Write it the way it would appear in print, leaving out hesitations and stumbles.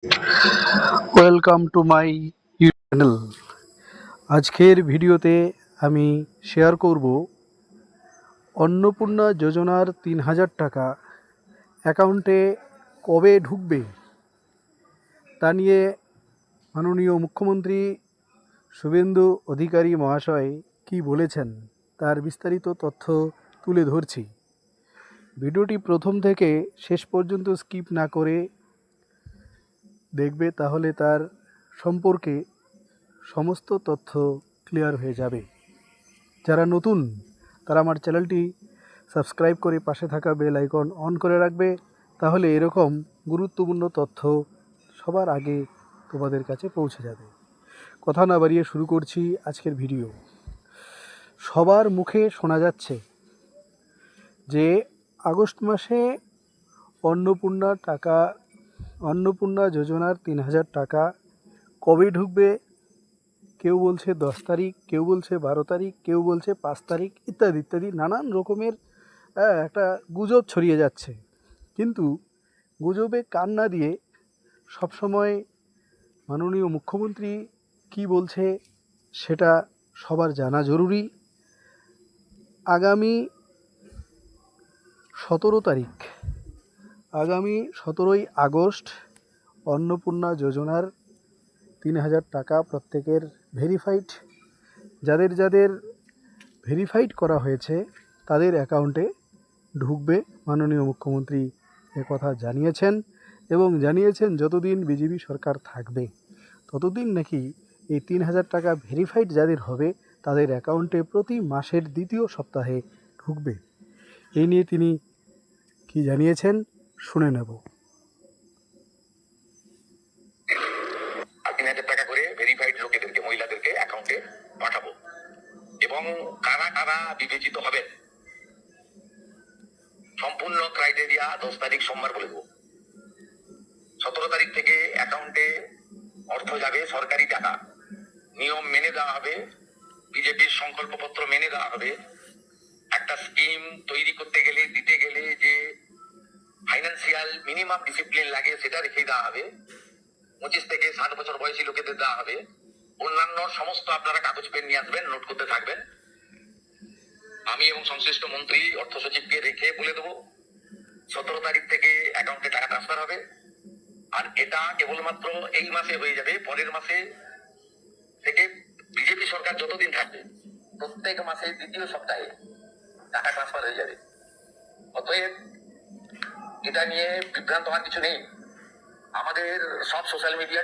Welcome to my YouTube channel. আজকের ভিডিওতে আমি শেয়ার করব অন্নপূর্ণা যোজনার ৩,০০০ টাকা অ্যাকাউন্টে কবে ঢুকবে তা নিয়ে মাননীয় মুখ্যমন্ত্রী শুভেন্দু অধিকারী মহাশয় কি বলেছেন তার বিস্তারিত তথ্য তুলে ধরছি। ভিডিওটি প্রথম থেকে শেষ পর্যন্ত স্কিপ না করে দেখবে, তাহলে তার সম্পর্কে সমস্ত তথ্য ক্লিয়ার হয়ে যাবে। যারা নতুন তারা আমার চ্যানেলটি সাবস্ক্রাইব করে পাশে থাকা বেল আইকন অন করে রাখবে, তাহলে এরকম গুরুত্বপূর্ণ তথ্য সবার আগে তোমাদের কাছে পৌঁছে যাবে। কথা না বাড়িয়ে শুরু করছি আজকের ভিডিও। সবার মুখে শোনা যাচ্ছে যে আগস্ট মাসে অন্নপূর্ণা যোজনার ৩,০০০ টাকা কবে ঢুকবে। কেউ বলছে 10 তারিখ, কেউ বলছে 12 তারিখ, কেউ বলছে 5 তারিখ, ইত্যাদি ইত্যাদি নানান রকমের একটা গুজব ছড়িয়ে যাচ্ছে। কিন্তু গুজবে কান না দিয়ে সবসময় মাননীয় মুখ্যমন্ত্রী কি বলছে সেটা সবার জানা জরুরি। আগামী 17ই আগস্ট অন্নপূর্ণা যোজনার ৩,০০০ টাকা প্রত্যেকের ভেরিফাইড, যাদের ভেরিফাইড করা হয়েছে তাদের অ্যাকাউন্টে ঢুকবে। মাননীয় মুখ্যমন্ত্রী কথা জানিয়েছেন এবং জানিয়েছেন যতদিন বিজেপি সরকার থাকবে ততদিন নাকি এই ৩,০০০ টাকা ভেরিফাইড যাদের হবে তাদের অ্যাকাউন্টে প্রতি মাসের দ্বিতীয় সপ্তাহে ঢুকবে। এই নিয়ে তিনি কি জানিয়েছেন শুনে নেব। ৩,০০০ টাকা করে ভেরিফাইড লোকেদেরকে, মহিলাদেরকে অ্যাকাউন্টে পাঠাবো এবং কারা কারা বিবেচিত হবেন সম্পূর্ণ ক্রাইটেরিয়া 10 তারিখ সোমবার বলে দেবো। 17 তারিখ থেকে অ্যাকাউন্টে অর্থ যাবে, সরকারি টাকা, নিয়ম মেনে দেওয়া হবে, বিজেপির সংকল্পপত্র মেনে দেওয়া হবে। একটা স্কিম তৈরি করতে গেলে, দিতে গেলে যে ফাইন্যান্সিয়াল মিনিমাম ডিসিপ্লিন লাগে সেটা রেখে দেওয়া হবে। 25 থেকে 60 বছর বয়সী লোকেদের দেওয়া হবে। অন্যান্য সমস্ত আপনারা কাগজ পেন নিয়ে আসবেন, নোট করতে থাকবেন। আমি এবং সংশ্লিষ্ট মন্ত্রী অর্থ সচিবকে রেখে বলে দেবো 17 তারিখ থেকে অ্যাকাউন্টে টাকা ট্রান্সফার হবে। আর এটা কেবলমাত্র এই মাসে হয়ে যাবে, পরের মাসে থেকে বিজেপি সরকার যতদিন থাকবে প্রত্যেক মাসে দ্বিতীয় সপ্তাহে টাকা ট্রান্সফার হয়ে যাবে। অতএব এটা নিয়ে বিভ্রান্ত হওয়ার কিছু নেই। আমাদের সব সোশ্যাল মিডিয়া